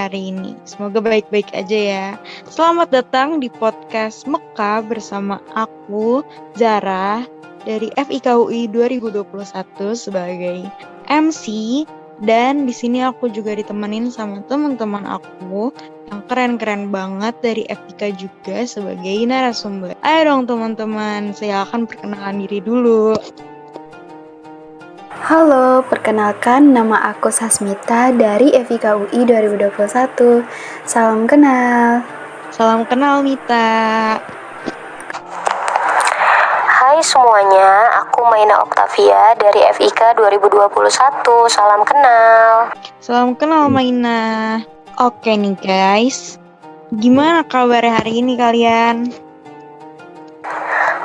hari ini? Semoga baik-baik aja ya. Selamat datang di podcast Mekah bersama aku, Zara, dari FIKUI 2021 sebagai MC. Dan di sini aku juga ditemenin sama teman-teman aku yang keren-keren banget dari FIK juga sebagai narasumber. Ayo dong teman-teman, saya akan perkenalkan diri dulu. Halo, perkenalkan nama aku Sasmita dari FIKUI 2021. Salam kenal. Salam kenal Mita. Hai semuanya, aku Maina Oktavia dari FIK 2021. Salam kenal. Salam kenal Maina. Oke nih guys, gimana kabarnya hari ini kalian?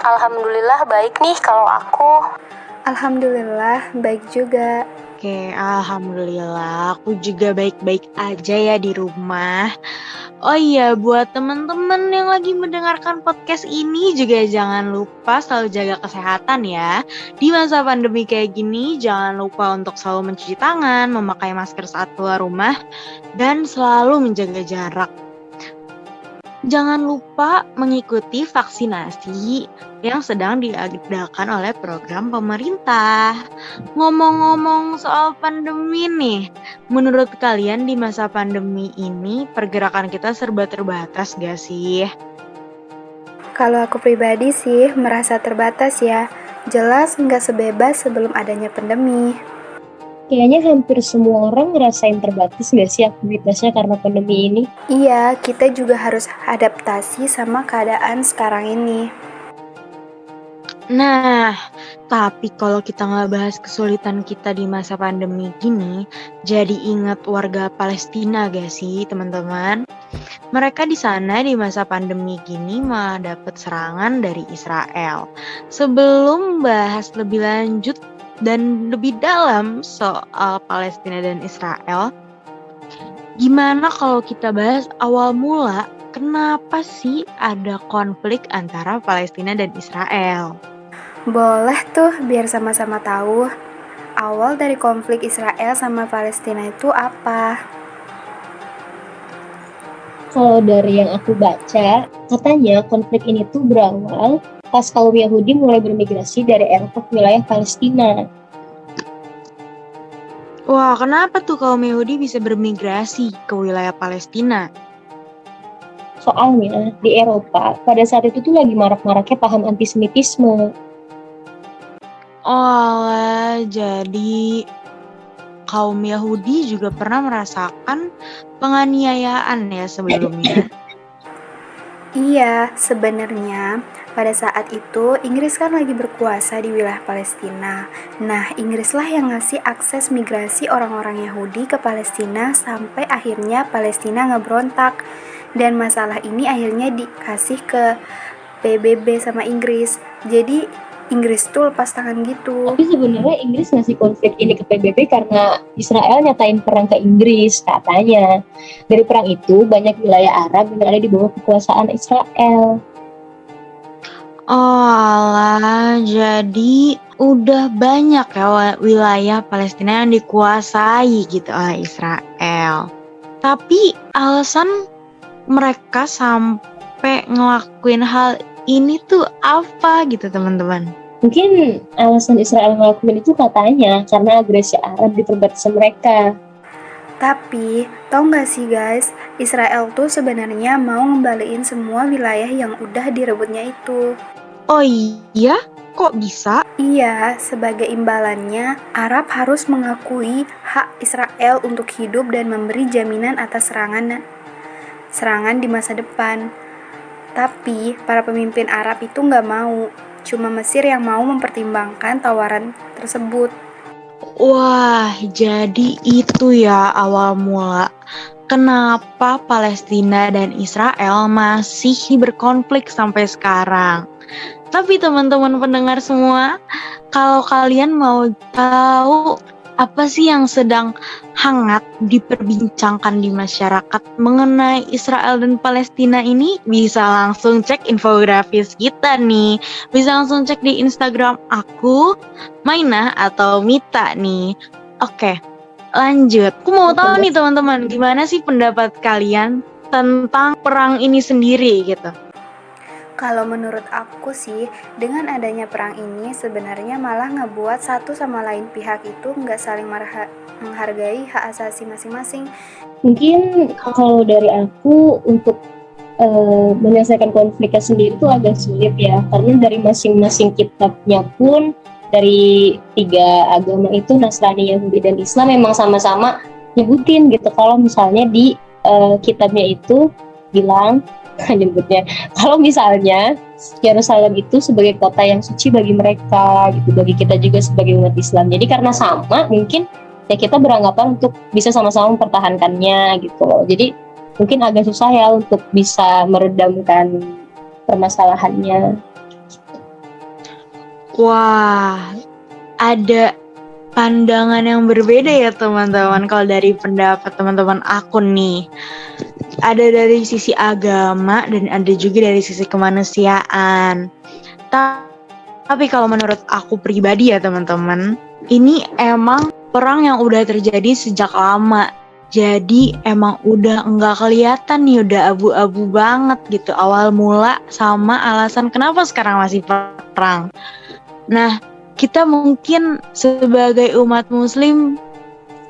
Alhamdulillah baik nih kalau aku. Alhamdulillah, baik juga. Oke, alhamdulillah aku juga baik-baik aja ya di rumah. Oh iya, buat teman-teman yang lagi mendengarkan podcast ini juga jangan lupa selalu jaga kesehatan ya. Di masa pandemi kayak gini, jangan lupa untuk selalu mencuci tangan, memakai masker saat keluar rumah, dan selalu menjaga jarak. Jangan lupa mengikuti vaksinasi yang sedang diadakan oleh program pemerintah. Ngomong-ngomong soal pandemi nih, menurut kalian di masa pandemi ini pergerakan kita serba terbatas gak sih? Kalau aku pribadi sih merasa terbatas ya. Jelas nggak sebebas sebelum adanya pandemi. Kayaknya hampir semua orang ngerasain terbatas gak sih aktivitasnya karena pandemi ini? Iya, kita juga harus adaptasi sama keadaan sekarang ini. Nah, tapi kalau kita nggak bahas kesulitan kita di masa pandemi gini, jadi ingat warga Palestina gak sih teman-teman? Mereka di sana di masa pandemi gini malah dapat serangan dari Israel. Sebelum bahas lebih lanjut dan lebih dalam soal Palestina dan Israel, gimana kalau kita bahas awal mula kenapa sih ada konflik antara Palestina dan Israel? Boleh tuh biar sama-sama tahu awal dari konflik Israel sama Palestina itu apa. Kalau dari yang aku baca, katanya konflik ini tuh berawal pas kaum Yahudi mulai bermigrasi dari Eropa ke wilayah Palestina. Wah, kenapa tuh kaum Yahudi bisa bermigrasi ke wilayah Palestina? Soalnya di Eropa pada saat itu tuh lagi marak-maraknya paham antisemitisme. Oh, jadi kaum Yahudi juga pernah merasakan penganiayaan ya sebelumnya. Iya, sebenarnya pada saat itu Inggris kan lagi berkuasa di wilayah Palestina. Nah, Inggrislah yang ngasih akses migrasi orang-orang Yahudi ke Palestina sampai akhirnya Palestina ngeberontak. Dan masalah ini akhirnya dikasih ke PBB sama Inggris. Jadi Inggris tuh lepas tangan gitu. Tapi sebenarnya Inggris ngasih konflik ini ke PBB karena Israel nyatain perang ke Inggris katanya. Dari perang itu banyak wilayah Arab yang ada di bawah kekuasaan Israel. Oh alah, jadi udah banyak ya wilayah Palestina yang dikuasai gitu oleh Israel. Tapi alasan mereka sampai ngelakuin hal ini tuh apa gitu teman-teman? Mungkin alasan Israel ngelakuin itu katanya karena agresi Arab di perbatasan mereka. Tapi, tau gak sih guys, Israel tuh sebenarnya mau ngembaliin semua wilayah yang udah direbutnya itu. Oh iya? Kok bisa? Iya, sebagai imbalannya, Arab harus mengakui hak Israel untuk hidup dan memberi jaminan atas serangan di masa depan. Tapi, para pemimpin Arab itu gak mau. Cuma Mesir yang mau mempertimbangkan tawaran tersebut. Wah, jadi itu ya awal mula kenapa Palestina dan Israel masih berkonflik sampai sekarang. Tapi teman-teman pendengar semua, kalau kalian mau tahu apa sih yang sedang hangat diperbincangkan di masyarakat mengenai Israel dan Palestina ini, bisa langsung cek infografis kita nih. Bisa langsung cek di Instagram aku, Maina atau Mita nih. Oke, lanjut. Aku mau tahu nih teman-teman, gimana sih pendapat kalian tentang perang ini sendiri gitu? Kalau menurut aku sih, dengan adanya perang ini sebenarnya malah ngebuat satu sama lain pihak itu nggak saling menghargai hak asasi masing-masing. Mungkin kalau dari aku untuk menyelesaikan konfliknya sendiri itu agak sulit ya, karena dari masing-masing kitabnya pun dari 3 agama itu, Nasrani, Yahudi, dan Islam, memang sama-sama nyebutin gitu kalau misalnya di kitabnya itu bilang nyebutnya kalau misalnya Yerusalem itu sebagai kota yang suci bagi mereka gitu, bagi kita juga sebagai umat Islam. Jadi karena sama, mungkin ya kita beranggapan untuk bisa sama-sama mempertahankannya gitu loh. Jadi mungkin agak susah ya untuk bisa meredamkan permasalahannya. Wah, ada pandangan yang berbeda ya teman-teman. Kalau dari pendapat teman-teman aku nih, ada dari sisi agama dan ada juga dari sisi kemanusiaan. Tapi kalau menurut aku pribadi ya teman-teman, ini emang perang yang udah terjadi sejak lama. Jadi emang udah nggak kelihatan nih, udah abu-abu banget gitu awal mula sama alasan kenapa sekarang masih perang. Nah, kita mungkin sebagai umat muslim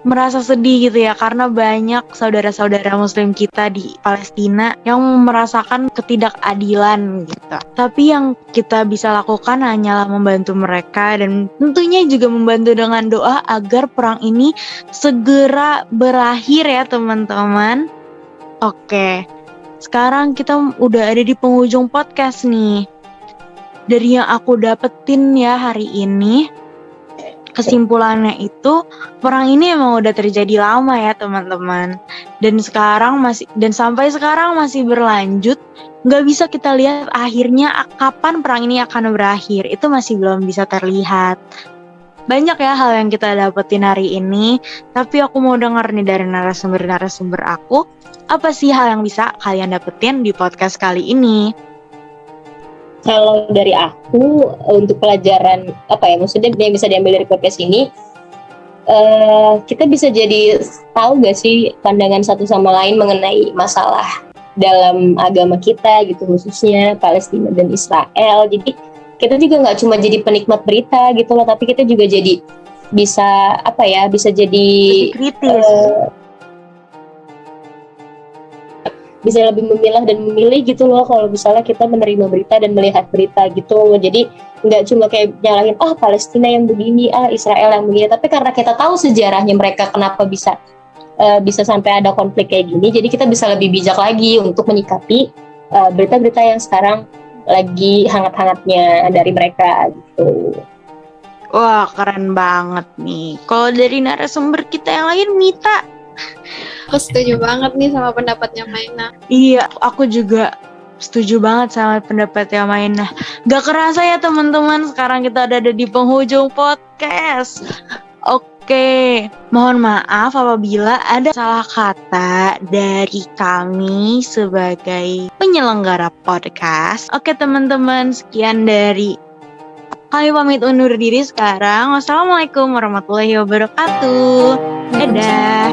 merasa sedih gitu ya, karena banyak saudara-saudara muslim kita di Palestina yang merasakan ketidakadilan gitu. Tapi yang kita bisa lakukan hanyalah membantu mereka dan tentunya juga membantu dengan doa agar perang ini segera berakhir ya teman-teman. Oke, sekarang kita udah ada di penghujung podcast nih. Dari yang aku dapetin ya hari ini, kesimpulannya itu perang ini emang udah terjadi lama ya teman-teman, dan sampai sekarang masih berlanjut. Nggak bisa kita lihat akhirnya kapan perang ini akan berakhir, itu masih belum bisa terlihat. Banyak ya hal yang kita dapetin hari ini, tapi aku mau dengar nih dari narasumber aku, apa sih hal yang bisa kalian dapetin di podcast kali ini? Kalau dari aku, untuk pelajaran apa ya, maksudnya yang bisa diambil dari podcast ini, kita bisa jadi tahu gak sih pandangan satu sama lain mengenai masalah dalam agama kita gitu, khususnya Palestina dan Israel. Jadi kita juga nggak cuma jadi penikmat berita gitu loh, tapi kita juga jadi bisa bisa jadi kritis. Bisa lebih memilah dan memilih gitu loh kalau misalnya kita menerima berita dan melihat berita gitu loh. Jadi nggak cuma kayak nyalahin Palestina yang begini, Israel yang begini, tapi karena kita tahu sejarahnya mereka kenapa bisa sampai ada konflik kayak gini, jadi kita bisa lebih bijak lagi untuk menyikapi berita-berita yang sekarang lagi hangat-hangatnya dari mereka gitu. Wah, keren banget nih. Kalau dari narasumber kita yang lain, Mita. Aku setuju banget nih sama pendapatnya Maina. Iya, aku juga setuju banget sama pendapatnya Maina. Gak kerasa ya teman-teman, sekarang kita ada di penghujung podcast. Oke, mohon maaf apabila ada salah kata dari kami sebagai penyelenggara podcast. Oke teman-teman, sekian dari kami, pamit undur diri sekarang. Wassalamualaikum warahmatullahi wabarakatuh. Dadah.